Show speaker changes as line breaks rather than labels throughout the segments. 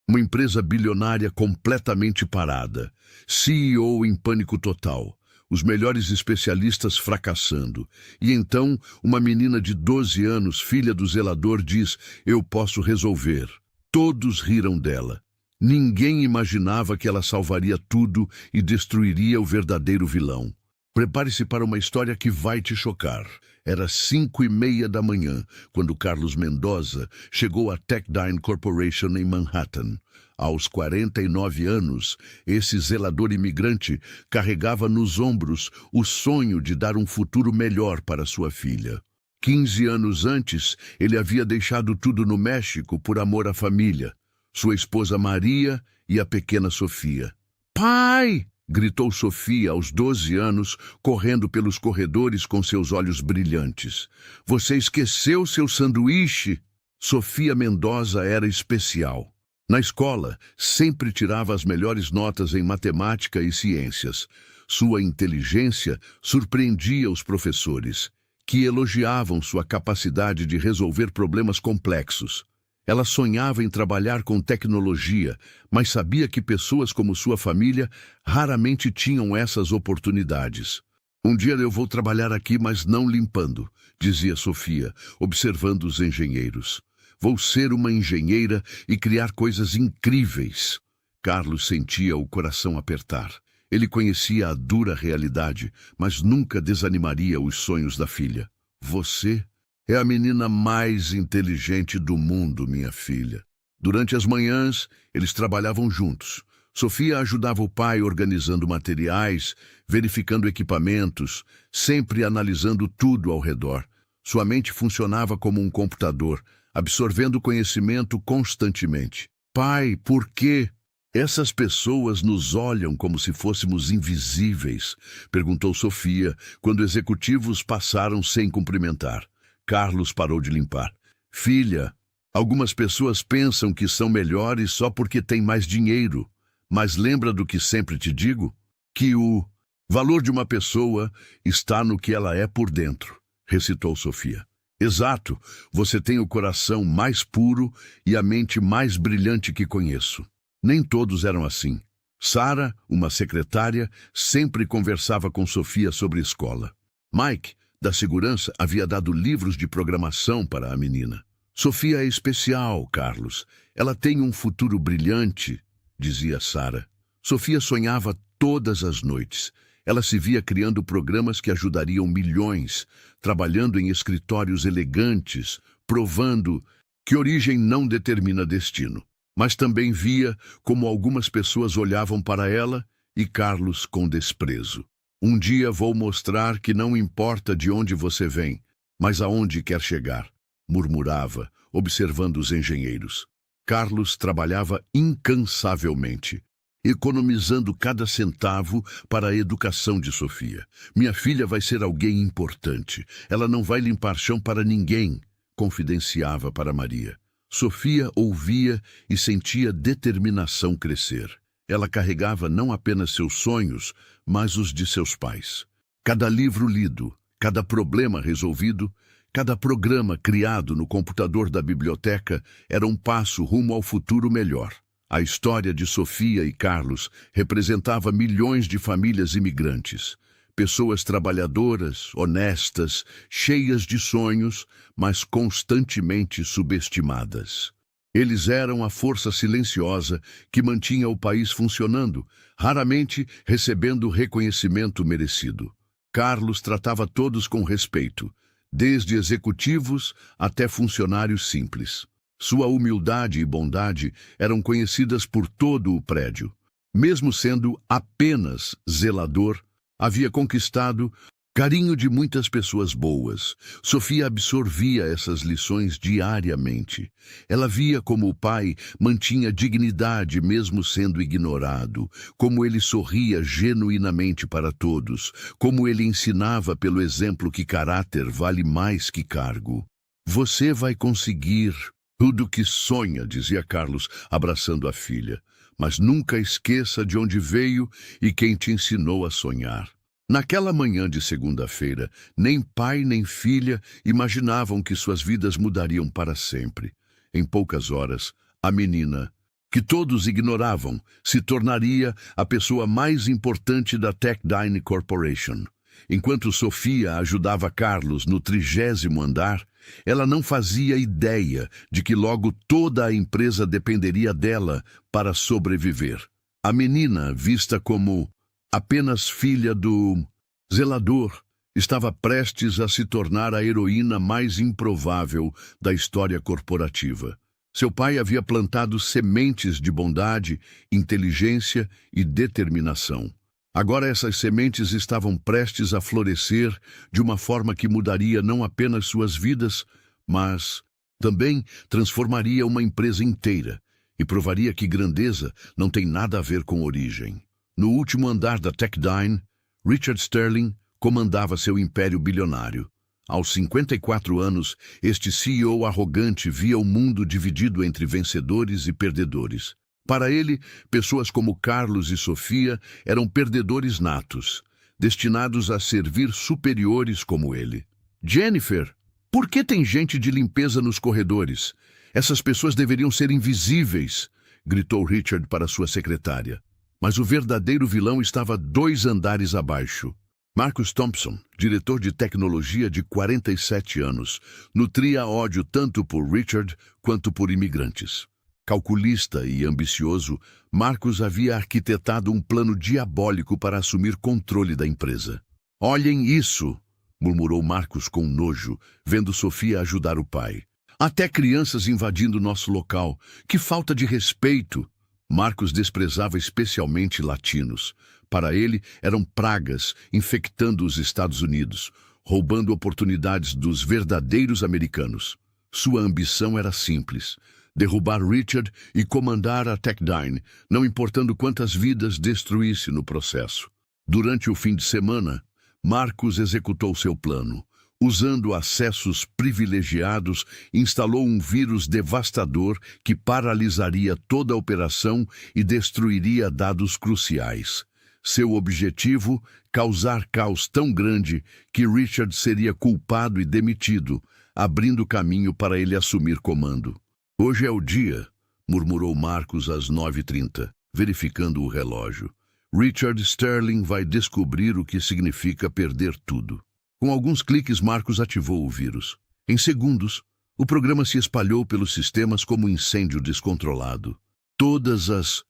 Uma empresa bilionária completamente parada. CEO em pânico total. Os melhores especialistas fracassando. E então, uma menina de 12 anos, filha do zelador, diz: "Eu posso resolver." Todos riram dela. Ninguém imaginava que ela salvaria tudo e destruiria o verdadeiro vilão. Prepare-se para uma história que vai te chocar. Era 5:30 da manhã, quando Carlos Mendoza chegou à Techdine Corporation em Manhattan. Aos 49 anos, esse zelador imigrante carregava nos ombros o sonho de dar um futuro melhor para sua filha. 15 anos antes, ele havia deixado tudo no México por amor à família, sua esposa Maria e a pequena Sofia. "Pai!" gritou Sofia aos 12 anos, correndo pelos corredores com seus olhos brilhantes. "Você esqueceu seu sanduíche?" Sofia Mendoza era especial. Na escola, sempre tirava as melhores notas em matemática e ciências. Sua inteligência surpreendia os professores, que elogiavam sua capacidade de resolver problemas complexos. Ela sonhava em trabalhar com tecnologia, mas sabia que pessoas como sua família raramente tinham essas oportunidades. "Um dia eu vou trabalhar aqui, mas não limpando", dizia Sofia, observando os engenheiros. "Vou ser uma engenheira e criar coisas incríveis." Carlos sentia o coração apertar. Ele conhecia a dura realidade, mas nunca desanimaria os sonhos da filha. "Você é a menina mais inteligente do mundo, minha filha." Durante as manhãs, eles trabalhavam juntos. Sofia ajudava o pai organizando materiais, verificando equipamentos, sempre analisando tudo ao redor. Sua mente funcionava como um computador, absorvendo conhecimento constantemente. "Pai, por quê essas pessoas nos olham como se fôssemos invisíveis?" perguntou Sofia, quando executivos passaram sem cumprimentar. Carlos parou de limpar. "Filha, algumas pessoas pensam que são melhores só porque têm mais dinheiro. Mas lembra do que sempre te digo? Que o valor de uma pessoa está no que ela é por dentro", recitou Sofia. "Exato, você tem o coração mais puro e a mente mais brilhante que conheço." Nem todos eram assim. Sara, uma secretária, sempre conversava com Sofia sobre escola. Mike, da segurança, havia dado livros de programação para a menina. "Sofia é especial, Carlos. Ela tem um futuro brilhante", dizia Sara. Sofia sonhava todas as noites. Ela se via criando programas que ajudariam milhões, trabalhando em escritórios elegantes, provando que origem não determina destino. Mas também via como algumas pessoas olhavam para ela e Carlos com desprezo. "Um dia vou mostrar que não importa de onde você vem, mas aonde quer chegar", murmurava, observando os engenheiros. Carlos trabalhava incansavelmente, economizando cada centavo para a educação de Sofia. "Minha filha vai ser alguém importante. Ela não vai limpar chão para ninguém", confidenciava para Maria. Sofia ouvia e sentia determinação crescer. Ela carregava não apenas seus sonhos, mas os de seus pais. Cada livro lido, cada problema resolvido, cada programa criado no computador da biblioteca era um passo rumo ao futuro melhor. A história de Sofia e Carlos representava milhões de famílias imigrantes. Pessoas trabalhadoras, honestas, cheias de sonhos, mas constantemente subestimadas. Eles eram a força silenciosa que mantinha o país funcionando, raramente recebendo o reconhecimento merecido. Carlos tratava todos com respeito, desde executivos até funcionários simples. Sua humildade e bondade eram conhecidas por todo o prédio. Mesmo sendo apenas zelador, havia conquistado carinho de muitas pessoas boas. Sofia absorvia essas lições diariamente. Ela via como o pai mantinha dignidade mesmo sendo ignorado, como ele sorria genuinamente para todos, como ele ensinava pelo exemplo que caráter vale mais que cargo. "Você vai conseguir tudo que sonha", dizia Carlos, abraçando a filha. "Mas nunca esqueça de onde veio e quem te ensinou a sonhar." Naquela manhã de segunda-feira, nem pai nem filha imaginavam que suas vidas mudariam para sempre. Em poucas horas, a menina que todos ignoravam, se tornaria a pessoa mais importante da Techdyne Corporation. Enquanto Sofia ajudava Carlos no 30º andar, ela não fazia ideia de que logo toda a empresa dependeria dela para sobreviver. A menina, vista como apenas filha do zelador, estava prestes a se tornar a heroína mais improvável da história corporativa. Seu pai havia plantado sementes de bondade, inteligência e determinação. Agora essas sementes estavam prestes a florescer de uma forma que mudaria não apenas suas vidas, mas também transformaria uma empresa inteira e provaria que grandeza não tem nada a ver com origem. No último andar da Techdyne, Richard Sterling comandava seu império bilionário. Aos 54 anos, este CEO arrogante via o mundo dividido entre vencedores e perdedores. Para ele, pessoas como Carlos e Sofia eram perdedores natos, destinados a servir superiores como ele. Jennifer, por que tem gente de limpeza nos corredores? Essas pessoas deveriam ser invisíveis, gritou Richard para sua secretária. Mas o verdadeiro vilão estava 2 andares abaixo. Marcus Thompson, diretor de tecnologia de 47 anos, nutria ódio tanto por Richard quanto por imigrantes. Calculista e ambicioso, Marcus havia arquitetado um plano diabólico para assumir controle da empresa. Olhem isso, murmurou Marcus com nojo, vendo Sofia ajudar o pai. Até crianças invadindo nosso local. Que falta de respeito! Marcus desprezava especialmente latinos. Para ele, eram pragas infectando os Estados Unidos, roubando oportunidades dos verdadeiros americanos. Sua ambição era simples: derrubar Richard e comandar a Techdyne, não importando quantas vidas destruísse no processo. Durante o fim de semana, Marcus executou seu plano. Usando acessos privilegiados, instalou um vírus devastador que paralisaria toda a operação e destruiria dados cruciais. Seu objetivo, causar caos tão grande que Richard seria culpado e demitido, abrindo caminho para ele assumir comando. Hoje é o dia, murmurou Marcus às 9h30, verificando o relógio. Richard Sterling vai descobrir o que significa perder tudo. Com alguns cliques, Marcus ativou o vírus. Em segundos, o programa se espalhou pelos sistemas como um incêndio descontrolado. Todas as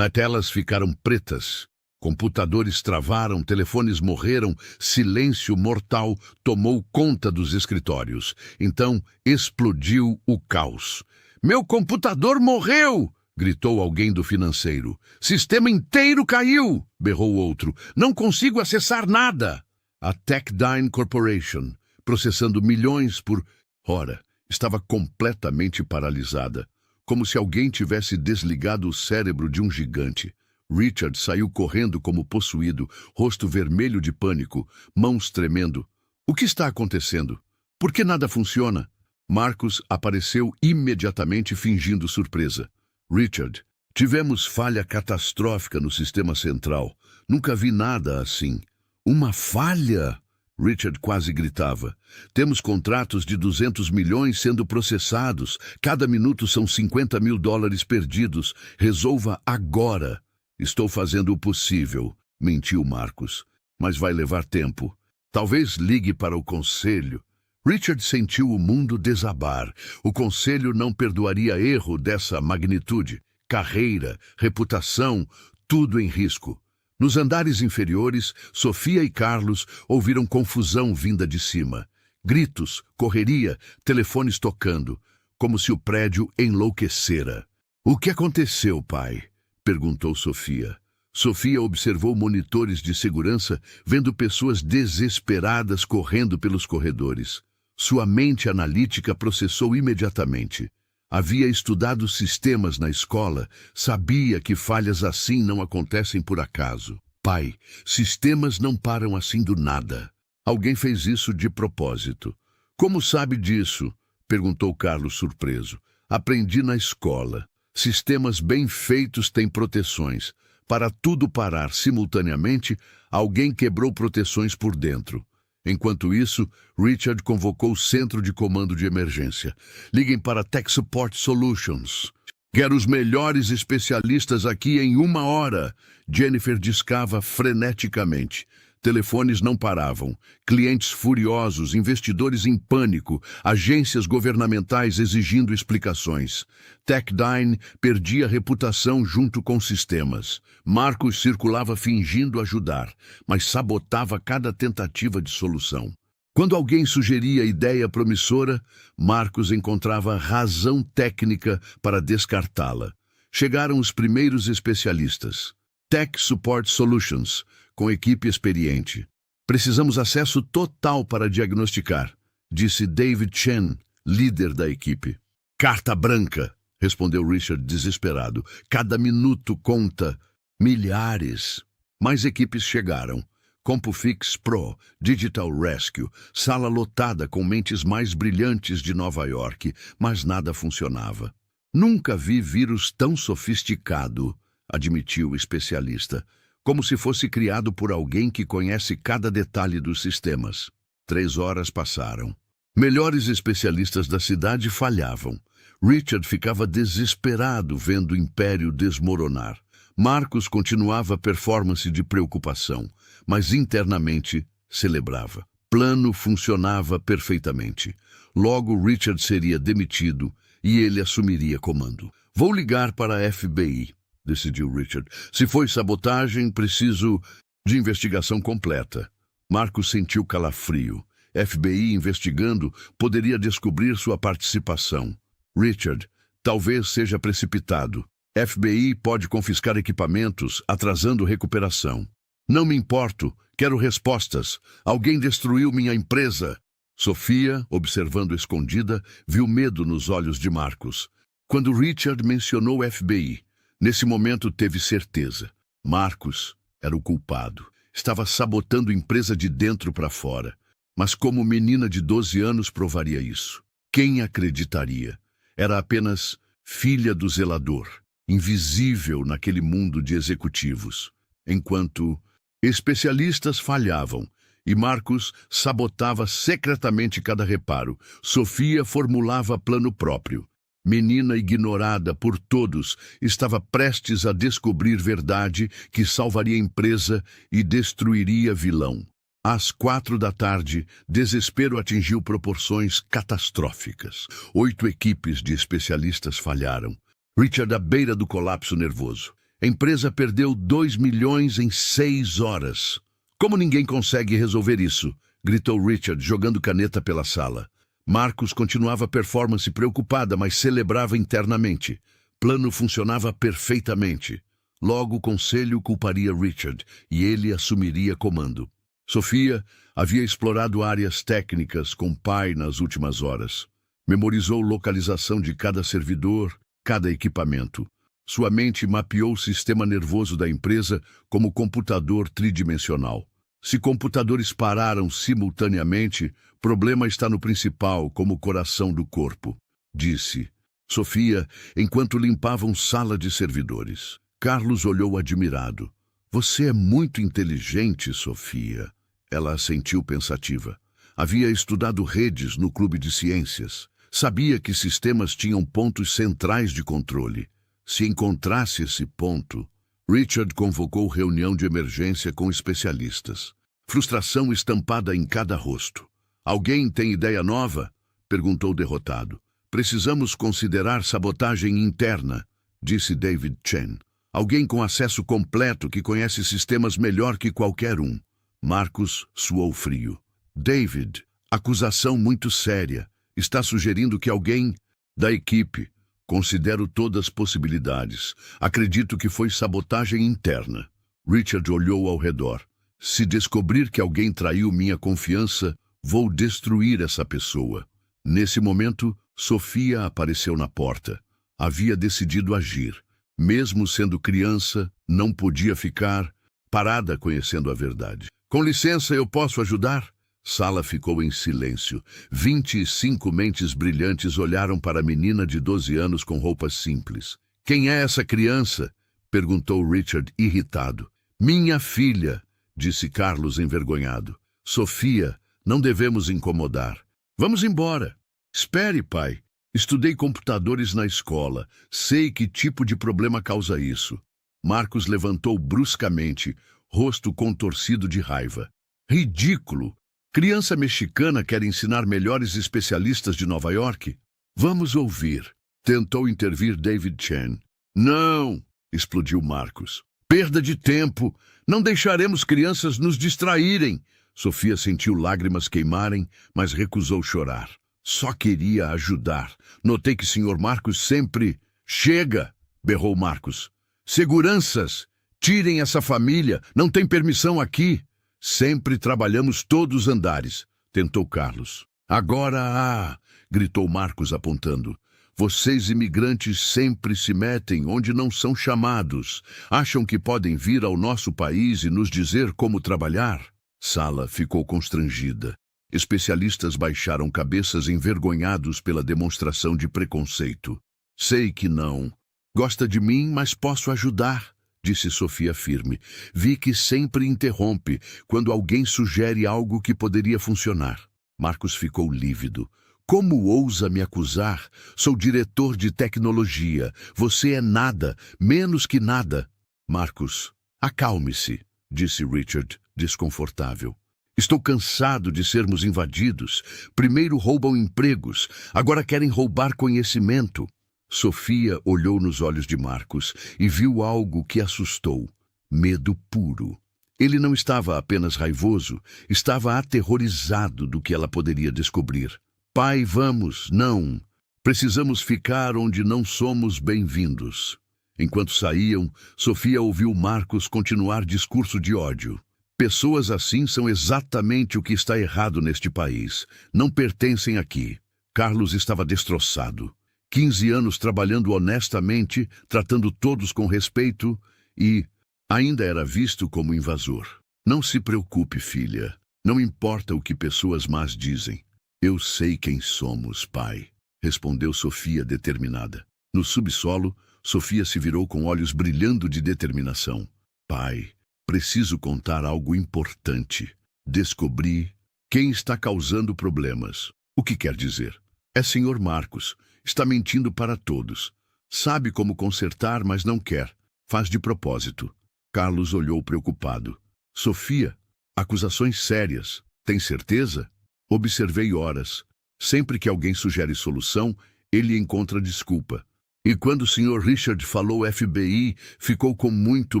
telas ficaram pretas. Computadores travaram, telefones morreram, silêncio mortal tomou conta dos escritórios. Então, explodiu o caos. Meu computador morreu! Gritou alguém do financeiro. Sistema inteiro caiu! Berrou outro. Não consigo acessar nada! A Techdyne Corporation, processando milhões por hora, estava completamente paralisada, como se alguém tivesse desligado o cérebro de um gigante. Richard saiu correndo como possuído, rosto vermelho de pânico, mãos tremendo. O que está acontecendo? Por que nada funciona? Marcus apareceu imediatamente fingindo surpresa. Richard, tivemos falha catastrófica no sistema central. Nunca vi nada assim. Uma falha? Richard quase gritava. Temos contratos de 200 milhões sendo processados. Cada minuto são $50 mil perdidos. Resolva agora. Estou fazendo o possível, mentiu Marcus. Mas vai levar tempo. Talvez ligue para o conselho. Richard sentiu o mundo desabar. O conselho não perdoaria erro dessa magnitude. Carreira, reputação, tudo em risco. Nos andares inferiores, Sofia e Carlos ouviram confusão vinda de cima. Gritos, correria, telefones tocando, como se o prédio enlouquecera. O que aconteceu, pai? Perguntou Sofia. Sofia observou monitores de segurança, vendo pessoas desesperadas correndo pelos corredores. Sua mente analítica processou imediatamente. Havia estudado sistemas na escola, sabia que falhas assim não acontecem por acaso. Pai, sistemas não param assim do nada. Alguém fez isso de propósito. Como sabe disso? Perguntou Carlos surpreso. Aprendi na escola. Sistemas bem feitos têm proteções. Para tudo parar simultaneamente, alguém quebrou proteções por dentro. Enquanto isso, Richard convocou o centro de comando de emergência. Liguem para Tech Support Solutions. Quero os melhores especialistas aqui em 1 hora. Jennifer discava freneticamente. Telefones não paravam. Clientes furiosos, investidores em pânico, agências governamentais exigindo explicações. Techdine perdia reputação junto com sistemas. Marcos circulava fingindo ajudar, mas sabotava cada tentativa de solução. Quando alguém sugeria ideia promissora, Marcos encontrava razão técnica para descartá-la. Chegaram os primeiros especialistas. Tech Support Solutions, com equipe experiente. Precisamos acesso total para diagnosticar, disse David Chen, líder da equipe. Carta branca, respondeu Richard desesperado. Cada minuto conta. Milhares. Mais equipes chegaram. CompuFix Pro, Digital Rescue, sala lotada com mentes mais brilhantes de Nova York, mas nada funcionava. Nunca vi vírus tão sofisticado, admitiu o especialista, como se fosse criado por alguém que conhece cada detalhe dos sistemas. 3 horas passaram. Melhores especialistas da cidade falhavam. Richard ficava desesperado vendo o império desmoronar. Marcos continuava a performance de preocupação, mas internamente celebrava. Plano funcionava perfeitamente. Logo Richard seria demitido e ele assumiria comando. Vou ligar para a FBI, decidiu Richard. Se foi sabotagem, preciso de investigação completa. Marcos sentiu calafrio. FBI investigando poderia descobrir sua participação. Richard, talvez seja precipitado. FBI pode confiscar equipamentos, atrasando recuperação. Não me importo, quero respostas. Alguém destruiu minha empresa. Sofia, observando escondida, viu medo nos olhos de Marcos. Quando Richard mencionou FBI, nesse momento teve certeza. Marcos era o culpado. Estava sabotando a empresa de dentro para fora. Mas como menina de 12 anos provaria isso? Quem acreditaria? Era apenas filha do zelador, invisível naquele mundo de executivos. Enquanto especialistas falhavam e Marcos sabotava secretamente cada reparo, Sofia formulava plano próprio. Menina ignorada por todos, estava prestes a descobrir verdade que salvaria a empresa e destruiria vilão. Às 4 da tarde, desespero atingiu proporções catastróficas. 8 equipes de especialistas falharam. Richard à beira do colapso nervoso. A empresa perdeu 2 milhões em 6 horas. Como ninguém consegue resolver isso? Gritou Richard, jogando caneta pela sala. Marcos continuava a performance preocupada, mas celebrava internamente. Plano funcionava perfeitamente. Logo o conselho culparia Richard e ele assumiria comando. Sofia havia explorado áreas técnicas com pai nas últimas horas. Memorizou localização de cada servidor, cada equipamento. Sua mente mapeou o sistema nervoso da empresa como computador tridimensional. Se computadores pararam simultaneamente, problema está no principal, como o coração do corpo, disse Sofia, enquanto limpavam sala de servidores. Carlos olhou admirado. Você é muito inteligente, Sofia. Ela assentiu pensativa. Havia estudado redes no clube de ciências. Sabia que sistemas tinham pontos centrais de controle. Se encontrasse esse ponto, Richard convocou reunião de emergência com especialistas. Frustração estampada em cada rosto. Alguém tem ideia nova? Perguntou derrotado. Precisamos considerar sabotagem interna, disse David Chen. Alguém com acesso completo que conhece sistemas melhor que qualquer um. Marcos suou frio. David, acusação muito séria. Está sugerindo que alguém da equipe. Considero todas as possibilidades. Acredito que foi sabotagem interna. Richard olhou ao redor. Se descobrir que alguém traiu minha confiança, vou destruir essa pessoa. Nesse momento, Sofia apareceu na porta. Havia decidido agir. Mesmo sendo criança, não podia ficar parada conhecendo a verdade. Com licença, eu posso ajudar? Sala ficou em silêncio. 25 mentes brilhantes olharam para a menina de 12 anos com roupas simples. Quem é essa criança? Perguntou Richard, irritado. Minha filha, disse Carlos envergonhado. Sofia, não devemos incomodar. Vamos embora. Espere, pai. Estudei computadores na escola. Sei que tipo de problema causa isso. Marcos levantou bruscamente, rosto contorcido de raiva. Ridículo! Criança mexicana quer ensinar melhores especialistas de Nova York? Vamos ouvir. Tentou intervir David Chen. Não! Explodiu Marcos. Perda de tempo! Não deixaremos crianças nos distraírem! Sofia sentiu lágrimas queimarem, mas recusou chorar. Só queria ajudar. Notei que Sr. Marcos sempre... Chega! Berrou Marcos. Seguranças! Tirem essa família! Não tem permissão aqui! Sempre trabalhamos todos os andares, tentou Carlos. Agora, gritou Marcos apontando. Vocês imigrantes sempre se metem onde não são chamados. Acham que podem vir ao nosso país e nos dizer como trabalhar? Sala ficou constrangida. Especialistas baixaram cabeças envergonhados pela demonstração de preconceito. Sei que não. Gosta de mim, mas posso ajudar, disse Sofia firme. Vicky sempre interrompe quando alguém sugere algo que poderia funcionar. Marcos ficou lívido. Como ousa me acusar? Sou diretor de tecnologia. Você é nada, menos que nada. Marcos, acalme-se, disse Richard, desconfortável. Estou cansado de sermos invadidos. Primeiro roubam empregos, agora querem roubar conhecimento. Sofia olhou nos olhos de Marcos e viu algo que assustou. Medo puro. Ele não estava apenas raivoso, estava aterrorizado do que ela poderia descobrir. Pai, vamos, não. Precisamos ficar onde não somos bem-vindos. Enquanto saíam, Sofia ouviu Marcos continuar discurso de ódio. Pessoas assim são exatamente o que está errado neste país. Não pertencem aqui. Carlos estava destroçado. 15 anos trabalhando honestamente, tratando todos com respeito e ainda era visto como invasor. Não se preocupe, filha. Não importa o que pessoas más dizem. Eu sei quem somos, pai, respondeu Sofia determinada. No subsolo, Sofia se virou com olhos brilhando de determinação. Pai, preciso contar algo importante. Descobri quem está causando problemas. O que quer dizer? É Sr. Marcos. Está mentindo para todos. Sabe como consertar, mas não quer. Faz de propósito. Carlos olhou preocupado. Sofia, acusações sérias. Tem certeza? Observei horas. Sempre que alguém sugere solução, ele encontra desculpa. E quando o Sr. Richard falou FBI, ficou com muito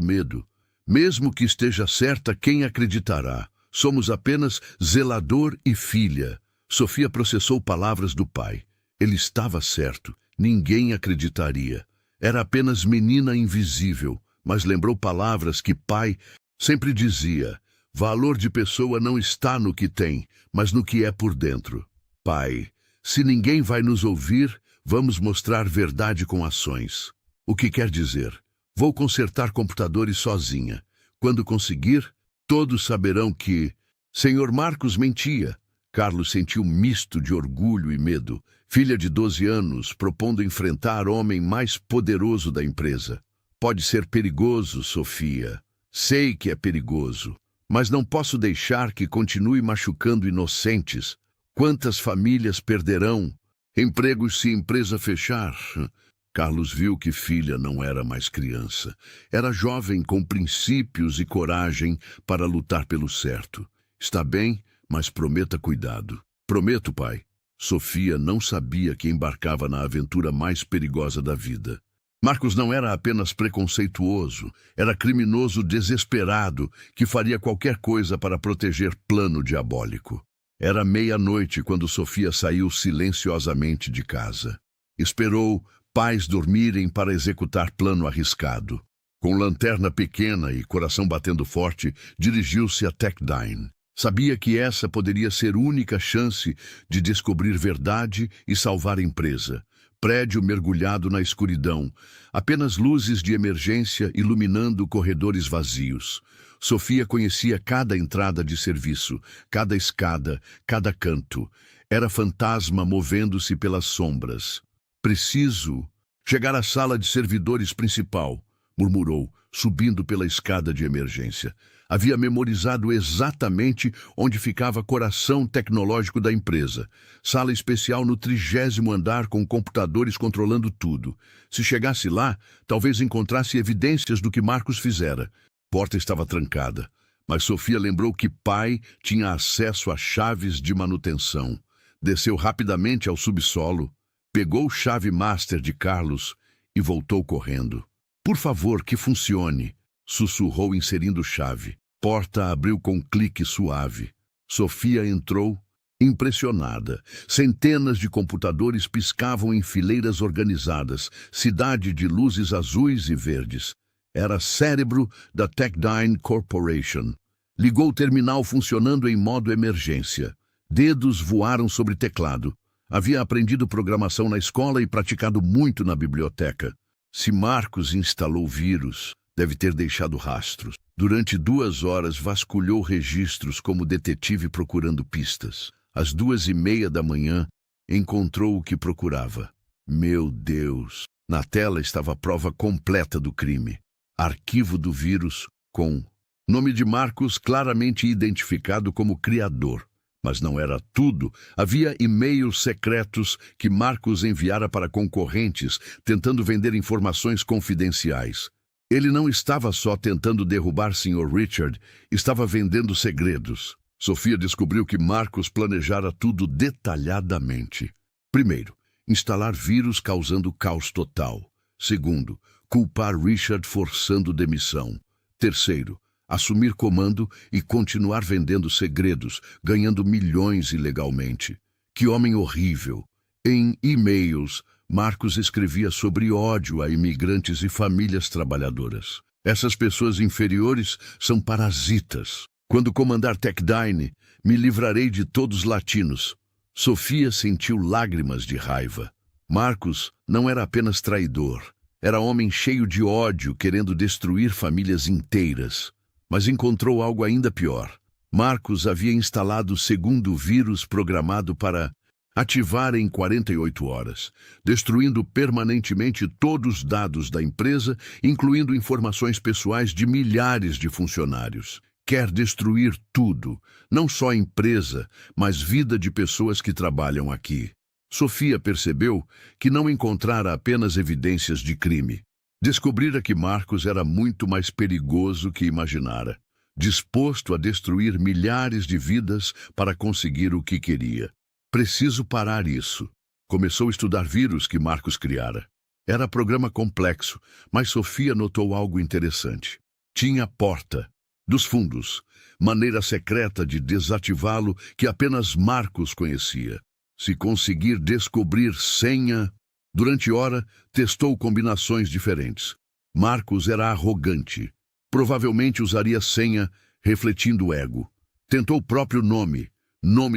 medo. Mesmo que esteja certa, quem acreditará? Somos apenas zelador e filha. Sofia processou palavras do pai. Ele estava certo. Ninguém acreditaria. Era apenas menina invisível, mas lembrou palavras que pai sempre dizia. Valor de pessoa não está no que tem, mas no que é por dentro. Pai, se ninguém vai nos ouvir, vamos mostrar verdade com ações. O que quer dizer? Vou consertar computadores sozinha. Quando conseguir, todos saberão que... Sr. Marcos mentia. Carlos sentiu misto de orgulho e medo. Filha de 12 anos, propondo enfrentar o homem mais poderoso da empresa. Pode ser perigoso, Sofia. Sei que é perigoso. Mas não posso deixar que continue machucando inocentes. Quantas famílias perderão? Empregos se a empresa fechar. Carlos viu que filha não era mais criança. Era jovem com princípios e coragem para lutar pelo certo. Está bem, mas prometa cuidado. Prometo, pai. Sofia não sabia que embarcava na aventura mais perigosa da vida. Marcos não era apenas preconceituoso, era criminoso desesperado que faria qualquer coisa para proteger plano diabólico. Era meia-noite quando Sofia saiu silenciosamente de casa. Esperou pais dormirem para executar plano arriscado. Com lanterna pequena e coração batendo forte, dirigiu-se a Techdine. Sabia que essa poderia ser única chance de descobrir verdade e salvar a empresa. Prédio mergulhado na escuridão, apenas luzes de emergência iluminando corredores vazios. Sofia conhecia cada entrada de serviço, cada escada, cada canto. Era fantasma movendo-se pelas sombras. Preciso chegar à sala de servidores principal. murmurou, subindo pela escada de emergência. Havia memorizado exatamente onde ficava o coração tecnológico da empresa. Sala especial no 30º andar com computadores controlando tudo. Se chegasse lá, talvez encontrasse evidências do que Marcos fizera. A porta estava trancada, mas Sofia lembrou que pai tinha acesso a chaves de manutenção. Desceu rapidamente ao subsolo, pegou chave master de Carlos e voltou correndo. Por favor, que funcione, sussurrou inserindo chave. Porta abriu com um clique suave. Sofia entrou, impressionada. Centenas de computadores piscavam em fileiras organizadas, cidade de luzes azuis e verdes. Era cérebro da Techdyne Corporation. Ligou o terminal funcionando em modo emergência. Dedos voaram sobre teclado. Havia aprendido programação na escola e praticado muito na biblioteca. Se Marcos instalou vírus, deve ter deixado rastros. Durante 2 horas vasculhou registros como detetive procurando pistas. Às 2:30 da manhã, encontrou o que procurava. Meu Deus! Na tela estava a prova completa do crime. Arquivo do vírus com nome de Marcos claramente identificado como criador. Mas não era tudo. Havia e-mails secretos que Marcos enviara para concorrentes, tentando vender informações confidenciais. Ele não estava só tentando derrubar Sr. Richard, estava vendendo segredos. Sofia descobriu que Marcos planejara tudo detalhadamente. Primeiro, instalar vírus causando caos total. Segundo, culpar Richard forçando demissão. Terceiro, assumir comando e continuar vendendo segredos, ganhando milhões ilegalmente. Que homem horrível! Em e-mails, Marcos escrevia sobre ódio a imigrantes e famílias trabalhadoras. Essas pessoas inferiores são parasitas. Quando comandar Techdyne, me livrarei de todos latinos. Sofia sentiu lágrimas de raiva. Marcos não era apenas traidor. Era homem cheio de ódio, querendo destruir famílias inteiras. Mas encontrou algo ainda pior. Marcos havia instalado o segundo vírus programado para ativar em 48 horas, destruindo permanentemente todos os dados da empresa, incluindo informações pessoais de milhares de funcionários. Quer destruir tudo, não só a empresa, mas vida de pessoas que trabalham aqui. Sofia percebeu que não encontrara apenas evidências de crime. Descobrira que Marcos era muito mais perigoso que imaginara, disposto a destruir milhares de vidas para conseguir o que queria. Preciso parar isso. Começou a estudar vírus que Marcos criara. Era programa complexo, mas Sofia notou algo interessante. Tinha porta dos fundos, maneira secreta de desativá-lo que apenas Marcos conhecia. Se conseguir descobrir senha... Durante hora, testou combinações diferentes. Marcos era arrogante. Provavelmente usaria senha, refletindo o ego. Tentou o próprio nome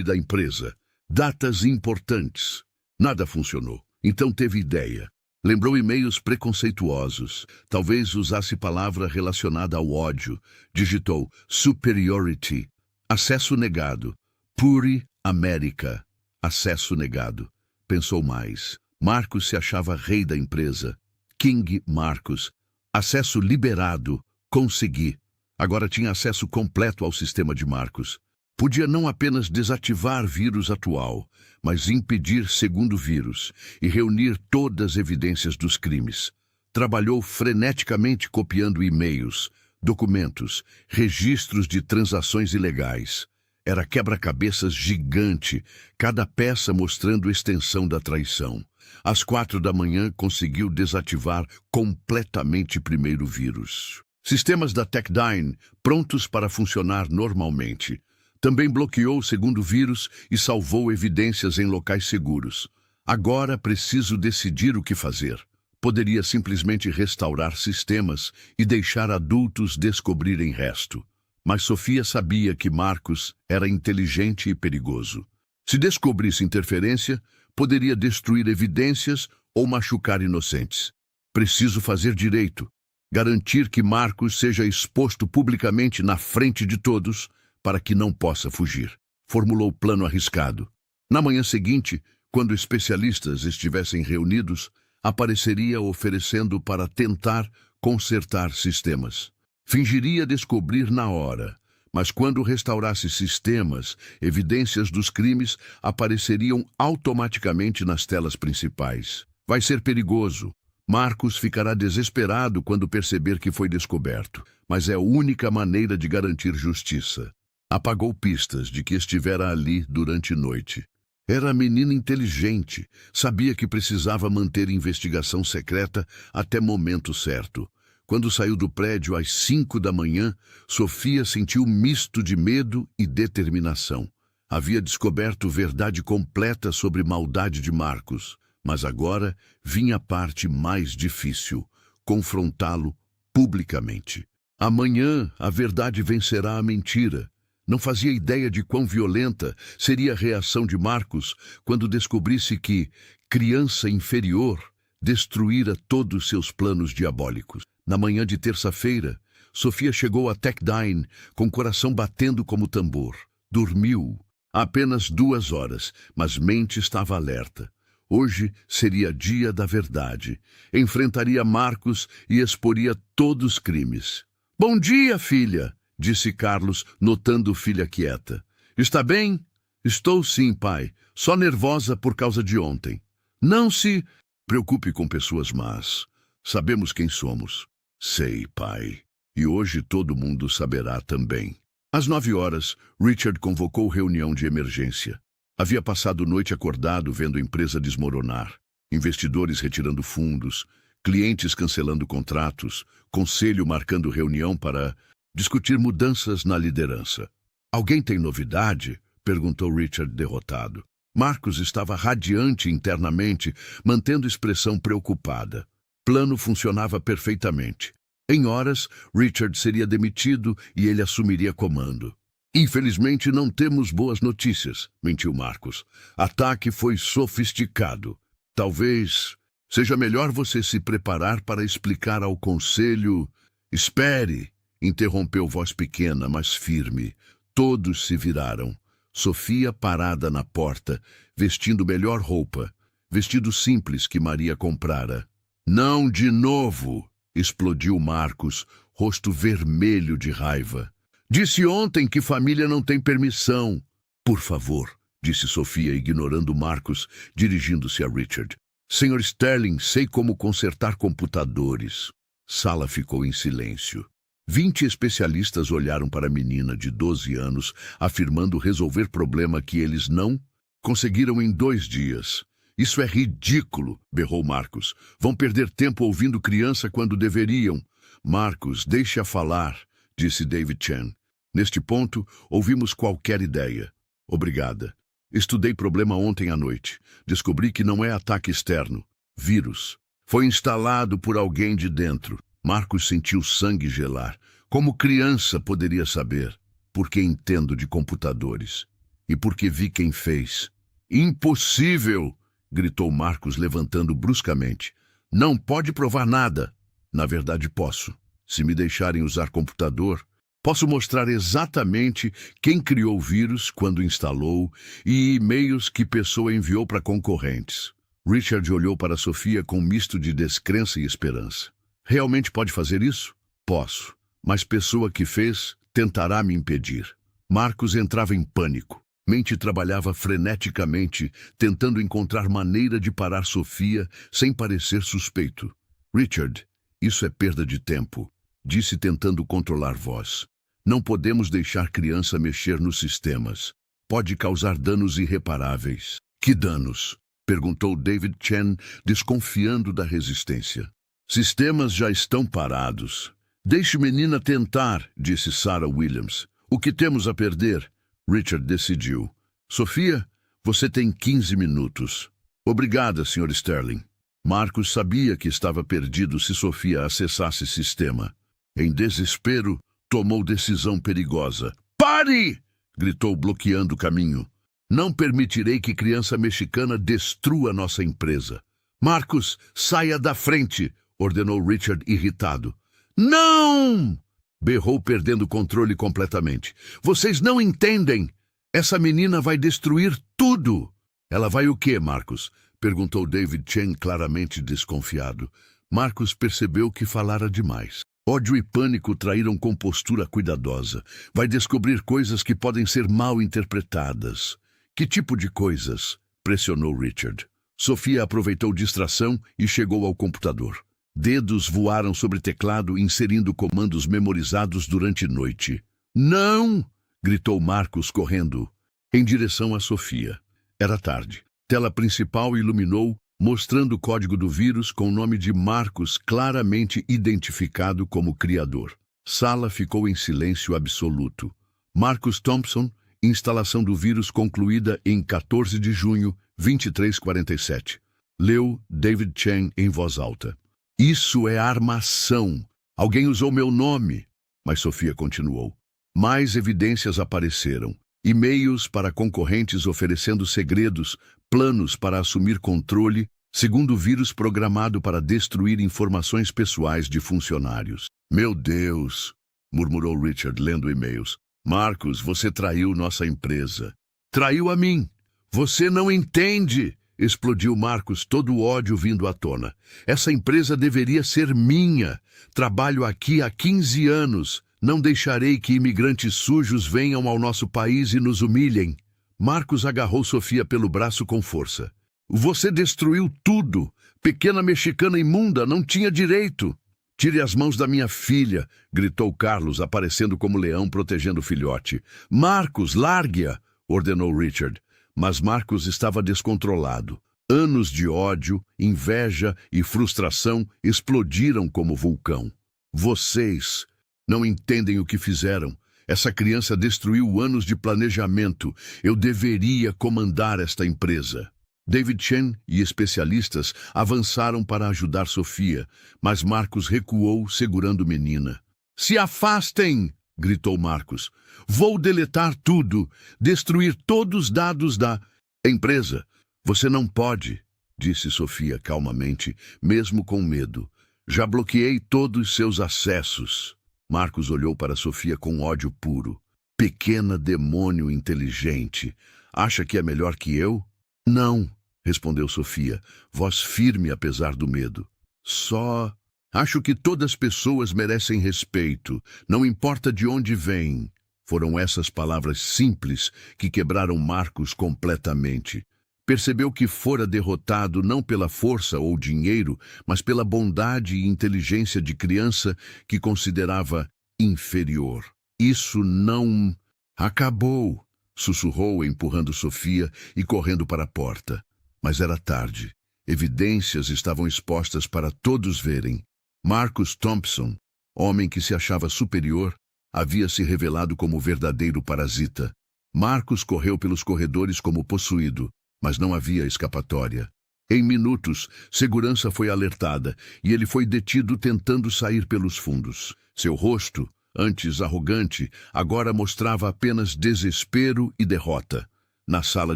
da empresa, datas importantes. Nada funcionou. Então teve ideia. Lembrou e-mails preconceituosos. Talvez usasse palavra relacionada ao ódio. Digitou superiority. Acesso negado. Puri América. Acesso negado. Pensou mais. Marcos se achava rei da empresa. King Marcos. Acesso liberado. Consegui. Agora tinha acesso completo ao sistema de Marcos. Podia não apenas desativar vírus atual, mas impedir segundo vírus e reunir todas as evidências dos crimes. Trabalhou freneticamente copiando e-mails, documentos, registros de transações ilegais. Era quebra-cabeças gigante, cada peça mostrando extensão da traição. Às 4 da manhã, conseguiu desativar completamente o primeiro vírus. Sistemas da Techdyne prontos para funcionar normalmente. Também bloqueou o segundo vírus e salvou evidências em locais seguros. Agora preciso decidir o que fazer. Poderia simplesmente restaurar sistemas e deixar adultos descobrirem resto. Mas Sofia sabia que Marcos era inteligente e perigoso. Se descobrisse interferência, poderia destruir evidências ou machucar inocentes. Preciso fazer direito, garantir que Marcos seja exposto publicamente na frente de todos para que não possa fugir. Formulou o plano arriscado. Na manhã seguinte, quando especialistas estivessem reunidos, apareceria oferecendo para tentar consertar sistemas. Fingiria descobrir na hora, mas quando restaurasse sistemas, evidências dos crimes apareceriam automaticamente nas telas principais. Vai ser perigoso. Marcus ficará desesperado quando perceber que foi descoberto, mas é a única maneira de garantir justiça. Apagou pistas de que estivera ali durante a noite. Era menina inteligente, sabia que precisava manter investigação secreta até momento certo. Quando saiu do prédio às 5 da manhã, Sofia sentiu um misto de medo e determinação. Havia descoberto verdade completa sobre maldade de Marcus, mas agora vinha a parte mais difícil, confrontá-lo publicamente. Amanhã a verdade vencerá a mentira. Não fazia ideia de quão violenta seria a reação de Marcus quando descobrisse que, criança inferior, destruíra todos seus planos diabólicos. Na manhã de terça-feira, Sofia chegou a Techdine com o coração batendo como tambor. Dormiu apenas 2 horas, mas mente estava alerta. Hoje seria dia da verdade. Enfrentaria Marcus e exporia todos os crimes. "Bom dia, filha", disse Carlos, notando filha quieta. "Está bem?" "Estou sim, pai. Só nervosa por causa de ontem." "Não se preocupe com pessoas más. Sabemos quem somos." "Sei, pai. E hoje todo mundo saberá também." Às 9 horas, Richard convocou reunião de emergência. Havia passado noite acordado vendo a empresa desmoronar. Investidores retirando fundos, clientes cancelando contratos, conselho marcando reunião para discutir mudanças na liderança. "Alguém tem novidade?" perguntou Richard derrotado. Marcus estava radiante internamente, mantendo expressão preocupada. Plano funcionava perfeitamente. Em horas, Richard seria demitido e ele assumiria comando. "Infelizmente não temos boas notícias", mentiu Marcus. "Ataque foi sofisticado. Talvez seja melhor você se preparar para explicar ao conselho." "Espere", interrompeu voz pequena, mas firme. Todos se viraram. Sofia parada na porta, vestindo melhor roupa, vestido simples que Maria comprara. "Não de novo!" explodiu Marcus, rosto vermelho de raiva. "Disse ontem que família não tem permissão." "Por favor", disse Sofia, ignorando Marcus, dirigindo-se a Richard. "Sr. Sterling, sei como consertar computadores." Sala ficou em silêncio. 20 especialistas olharam para a menina de 12 anos, afirmando resolver problema que eles não conseguiram em 2 dias. "Isso é ridículo", berrou Marcus. "Vão perder tempo ouvindo criança quando deveriam." "Marcus, deixe-a falar", disse David Chen. "Neste ponto, ouvimos qualquer ideia." "Obrigada. Estudei problema ontem à noite. Descobri que não é ataque externo. Vírus. Foi instalado por alguém de dentro." Marcus sentiu sangue gelar. Como criança poderia saber? "Porque entendo de computadores. E porque vi quem fez." "Impossível!" gritou Marcus, levantando bruscamente. "Não pode provar nada." "Na verdade, posso. Se me deixarem usar computador, posso mostrar exatamente quem criou o vírus, quando instalou, e e-mails que pessoa enviou para concorrentes." Richard olhou para Sofia com um misto de descrença e esperança. "Realmente pode fazer isso?" "Posso, mas pessoa que fez tentará me impedir." Marcus entrava em pânico. Mente trabalhava freneticamente, tentando encontrar maneira de parar Sofia sem parecer suspeito. "Richard, isso é perda de tempo", disse tentando controlar voz. "Não podemos deixar criança mexer nos sistemas. Pode causar danos irreparáveis." "Que danos?" perguntou David Chen, desconfiando da resistência. "Sistemas já estão parados." "Deixe menina tentar", disse Sarah Williams. "O que temos a perder?" Richard decidiu. "Sofia, você tem 15 minutos." "Obrigada, Sr. Sterling." Marcus sabia que estava perdido se Sofia acessasse sistema. Em desespero, tomou decisão perigosa. "Pare!" gritou, bloqueando o caminho. "Não permitirei que criança mexicana destrua nossa empresa." "Marcus, saia da frente!" ordenou Richard, irritado. "Não!" berrou, perdendo o controle completamente. "Vocês não entendem! Essa menina vai destruir tudo!" "Ela vai o quê, Marcus?" perguntou David Chen, claramente desconfiado. Marcos percebeu que falara demais. Ódio e pânico traíram compostura cuidadosa. Vai descobrir coisas que podem ser mal interpretadas. Que tipo de coisas? Pressionou Richard. Sofia aproveitou distração e chegou ao computador. Dedos voaram sobre teclado, inserindo comandos memorizados durante noite. Não! Gritou Marcos correndo em direção a Sofia. Era tarde. Tela principal iluminou, mostrando o código do vírus com o nome de Marcos claramente identificado como criador. Sala ficou em silêncio absoluto. Marcus Thompson, instalação do vírus concluída em 14 de junho, 23h47. Leu David Chen em voz alta. Isso é armação. Alguém usou meu nome. Mas Sofia continuou. Mais evidências apareceram. E-mails para concorrentes oferecendo segredos, planos para assumir controle, segundo vírus programado para destruir informações pessoais de funcionários. Meu Deus, murmurou Richard lendo e-mails. Marcos, você traiu nossa empresa. Traiu a mim. Você não entende, explodiu Marcos, todo o ódio vindo à tona. Essa empresa deveria ser minha. Trabalho aqui há 15 anos. Não deixarei que imigrantes sujos venham ao nosso país e nos humilhem. Marcos agarrou Sofia pelo braço com força. Você destruiu tudo. Pequena mexicana imunda, não tinha direito. Tire as mãos da minha filha, gritou Carlos, aparecendo como leão protegendo o filhote. Marcos, largue-a, ordenou Richard. Mas Marcos estava descontrolado. Anos de ódio, inveja e frustração explodiram como vulcão. Vocês não entendem o que fizeram. Essa criança destruiu anos de planejamento. Eu deveria comandar esta empresa. David Chen e especialistas avançaram para ajudar Sofia, mas Marcos recuou, segurando menina. Se afastem! Gritou Marcos. Vou deletar tudo, destruir todos os dados da empresa. Você não pode, disse Sofia calmamente, mesmo com medo. Já bloqueei todos os seus acessos. Marcos olhou para Sofia com ódio puro. Pequena demônio inteligente. Acha que é melhor que eu? Não, respondeu Sofia, voz firme apesar do medo. Só acho que todas as pessoas merecem respeito, não importa de onde vêm. Foram essas palavras simples que quebraram Marcos completamente. Percebeu que fora derrotado não pela força ou dinheiro, mas pela bondade e inteligência de criança que considerava inferior. Isso não acabou, sussurrou, empurrando Sofia e correndo para a porta. Mas era tarde. Evidências estavam expostas para todos verem. Marcus Thompson, homem que se achava superior, havia se revelado como verdadeiro parasita. Marcus correu pelos corredores como possuído, mas não havia escapatória. Em minutos, segurança foi alertada e ele foi detido tentando sair pelos fundos. Seu rosto, antes arrogante, agora mostrava apenas desespero e derrota. Na sala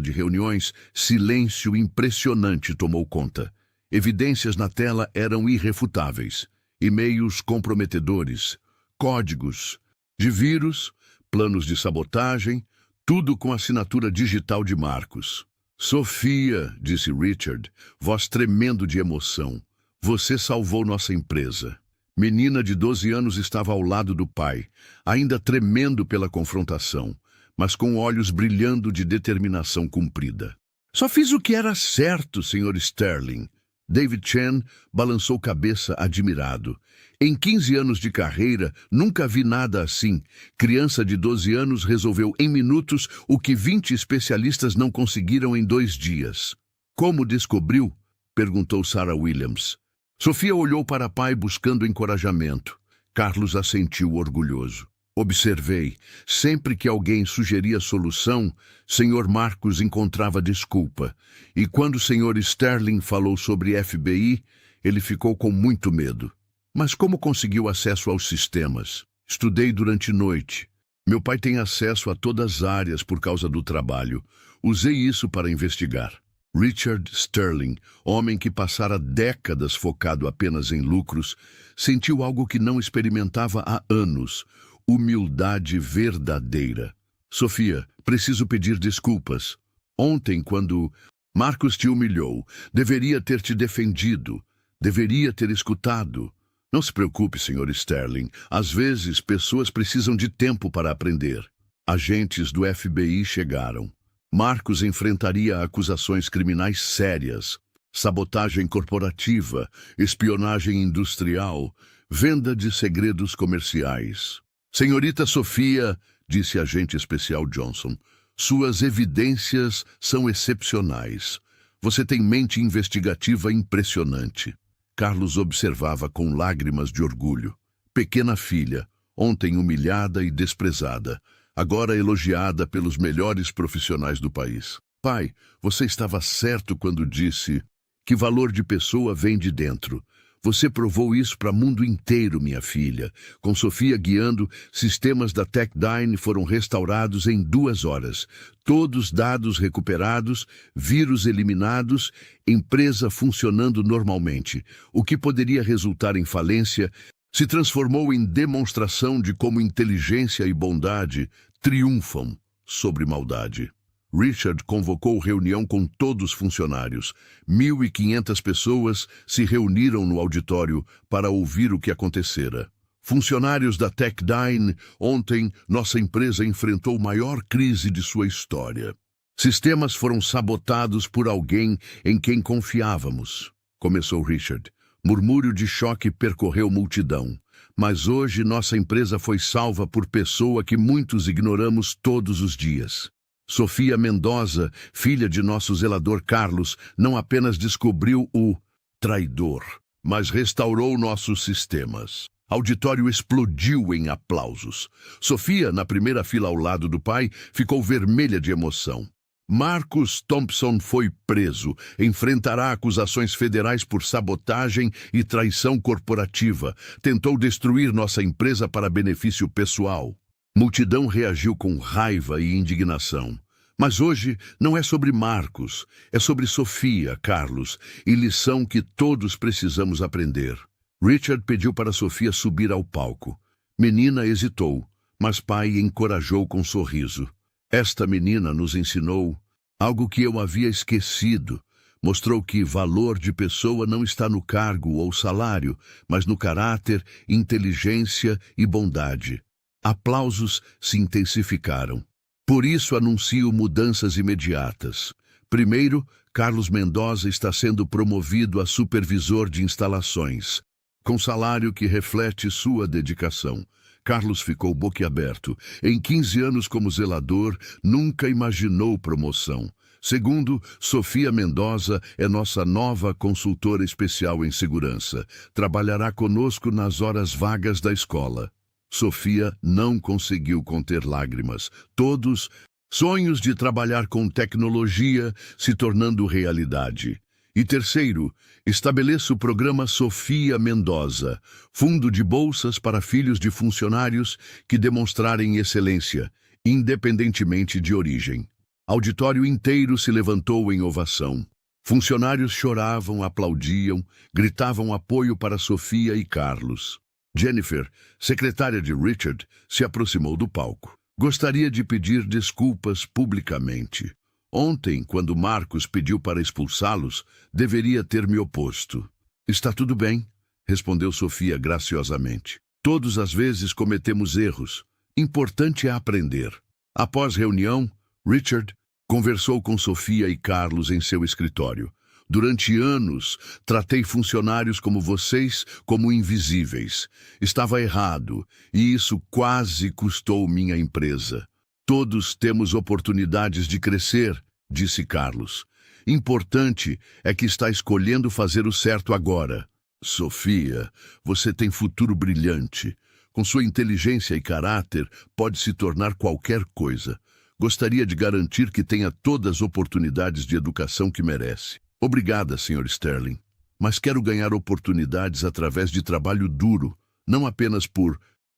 de reuniões, silêncio impressionante tomou conta. Evidências na tela eram irrefutáveis. E-mails comprometedores, códigos de vírus, planos de sabotagem, tudo com assinatura digital de Marcos. Sofia, disse Richard, voz tremendo de emoção, você salvou nossa empresa. Menina de 12 anos estava ao lado do pai, ainda tremendo pela confrontação, mas com olhos brilhando de determinação cumprida. Só fiz o que era certo, Sr. Sterling. David Chen balançou cabeça admirado. Em 15 anos de carreira, nunca vi nada assim. Criança de 12 anos resolveu em minutos o que 20 especialistas não conseguiram em 2 dias. Como descobriu? Perguntou Sarah Williams. Sofia olhou para pai buscando encorajamento. Carlos assentiu orgulhoso. Observei. Sempre que alguém sugeria solução, Sr. Marcos encontrava desculpa. E quando o Sr. Sterling falou sobre FBI, ele ficou com muito medo. Mas como conseguiu acesso aos sistemas? Estudei durante a noite. Meu pai tem acesso a todas as áreas por causa do trabalho. Usei isso para investigar. Richard Sterling, homem que passara décadas focado apenas em lucros, sentiu algo que não experimentava há anos. Humildade verdadeira. Sofia, preciso pedir desculpas. Ontem, quando Marcos te humilhou, deveria ter te defendido. Deveria ter escutado. Não se preocupe, Sr. Sterling. Às vezes, pessoas precisam de tempo para aprender. Agentes do FBI chegaram. Marcos enfrentaria acusações criminais sérias, sabotagem corporativa, espionagem industrial, venda de segredos comerciais. Senhorita Sofia, disse agente especial Johnson, suas evidências são excepcionais. Você tem mente investigativa impressionante. Carlos observava com lágrimas de orgulho. Pequena filha, ontem humilhada e desprezada, agora elogiada pelos melhores profissionais do país. Pai, você estava certo quando disse que valor de pessoa vem de dentro. Você provou isso para o mundo inteiro, minha filha. Com Sofia guiando, sistemas da Techdyne foram restaurados em 2 horas. Todos dados recuperados, vírus eliminados, empresa funcionando normalmente. O que poderia resultar em falência se transformou em demonstração de como inteligência e bondade triunfam sobre maldade. Richard convocou reunião com todos os funcionários. 1.500 pessoas se reuniram no auditório para ouvir o que acontecera. Funcionários da Techdyne, ontem nossa empresa enfrentou a maior crise de sua história. Sistemas foram sabotados por alguém em quem confiávamos, começou Richard. Murmúrio de choque percorreu multidão. Mas hoje nossa empresa foi salva por pessoa que muitos ignoramos todos os dias. Sofia Mendoza, filha de nosso zelador Carlos, não apenas descobriu o traidor, mas restaurou nossos sistemas. Auditório explodiu em aplausos. Sofia, na primeira fila ao lado do pai, ficou vermelha de emoção. Marcus Thompson foi preso. Enfrentará acusações federais por sabotagem e traição corporativa. Tentou destruir nossa empresa para benefício pessoal. Multidão reagiu com raiva e indignação. Mas hoje não é sobre Marcos, é sobre Sofia, Carlos, e lição que todos precisamos aprender. Richard pediu para Sofia subir ao palco. Menina hesitou, mas pai encorajou com sorriso. Esta menina nos ensinou algo que eu havia esquecido. Mostrou que valor de pessoa não está no cargo ou salário, mas no caráter, inteligência e bondade. Aplausos se intensificaram. Por isso anuncio mudanças imediatas. Primeiro, Carlos Mendoza está sendo promovido a supervisor de instalações, com salário que reflete sua dedicação. Carlos ficou boquiaberto. Em 15 anos como zelador, nunca imaginou promoção. Segundo, Sofia Mendoza é nossa nova consultora especial em segurança. Trabalhará conosco nas horas vagas da escola. Sofia não conseguiu conter lágrimas. Todos sonhos de trabalhar com tecnologia se tornando realidade. E terceiro, estabeleça o programa Sofia Mendoza, fundo de bolsas para filhos de funcionários que demonstrarem excelência, independentemente de origem. Auditório inteiro se levantou em ovação. Funcionários choravam, aplaudiam, gritavam apoio para Sofia e Carlos. Jennifer, secretária de Richard, se aproximou do palco. Gostaria de pedir desculpas publicamente. Ontem, quando Marcos pediu para expulsá-los, deveria ter me oposto. Está tudo bem, respondeu Sofia graciosamente. Todos às vezes cometemos erros. Importante é aprender. Após reunião, Richard conversou com Sofia e Carlos em seu escritório. Durante anos, tratei funcionários como vocês como invisíveis. Estava errado, e isso quase custou minha empresa. Todos temos oportunidades de crescer, disse Carlos. Importante é que está escolhendo fazer o certo agora. Sofia, você tem futuro brilhante. Com sua inteligência e caráter, pode se tornar qualquer coisa. Gostaria de garantir que tenha todas as oportunidades de educação que merece. Obrigada, Sr. Sterling. Mas quero ganhar oportunidades através de trabalho duro, não apenas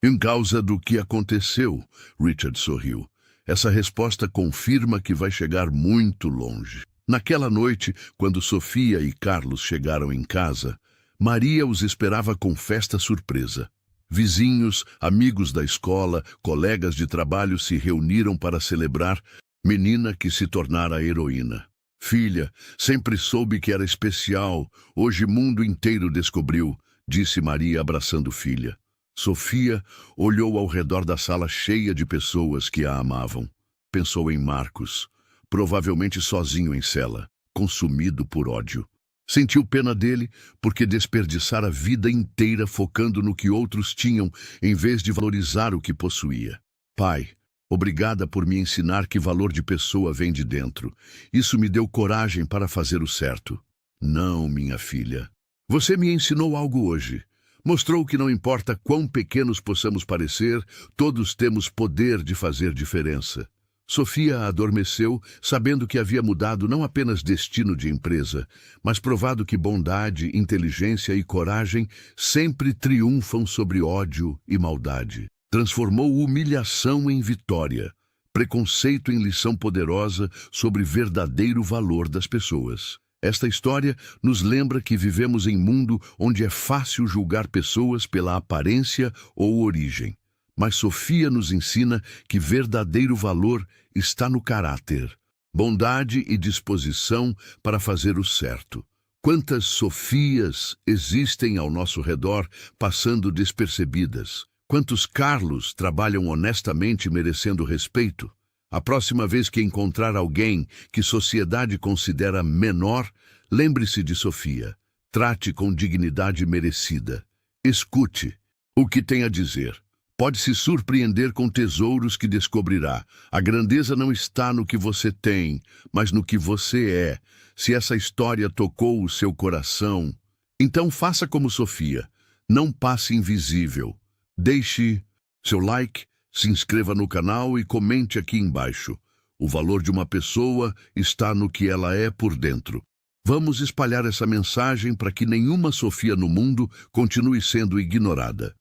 em causa do que aconteceu, Richard sorriu. Essa resposta confirma que vai chegar muito longe. Naquela noite, quando Sofia e Carlos chegaram em casa, Maria os esperava com festa surpresa. Vizinhos, amigos da escola, colegas de trabalho se reuniram para celebrar menina que se tornara heroína. Filha, sempre soube que era especial. Hoje o mundo inteiro descobriu, disse Maria abraçando filha. Sofia olhou ao redor da sala cheia de pessoas que a amavam. Pensou em Marcos, provavelmente sozinho em cela, consumido por ódio. Sentiu pena dele porque desperdiçara a vida inteira focando no que outros tinham em vez de valorizar o que possuía. Pai, obrigada por me ensinar que valor de pessoa vem de dentro. Isso me deu coragem para fazer o certo. Não, minha filha. Você me ensinou algo hoje. Mostrou que não importa quão pequenos possamos parecer, todos temos poder de fazer diferença. Sofia adormeceu, sabendo que havia mudado não apenas destino de empresa, mas provado que bondade, inteligência e coragem sempre triunfam sobre ódio e maldade. Transformou humilhação em vitória, preconceito em lição poderosa sobre verdadeiro valor das pessoas. Esta história nos lembra que vivemos em um mundo onde é fácil julgar pessoas pela aparência ou origem. Mas Sofia nos ensina que verdadeiro valor está no caráter, bondade e disposição para fazer o certo. Quantas Sofias existem ao nosso redor passando despercebidas? Quantos Carlos trabalham honestamente merecendo respeito? A próxima vez que encontrar alguém que sociedade considera menor, lembre-se de Sofia. Trate com dignidade merecida. Escute o que tem a dizer. Pode se surpreender com tesouros que descobrirá. A grandeza não está no que você tem, mas no que você é. Se essa história tocou o seu coração, então faça como Sofia. Não passe invisível. Deixe seu like, se inscreva no canal e comente aqui embaixo. O valor de uma pessoa está no que ela é por dentro. Vamos espalhar essa mensagem para que nenhuma Sofia no mundo continue sendo ignorada.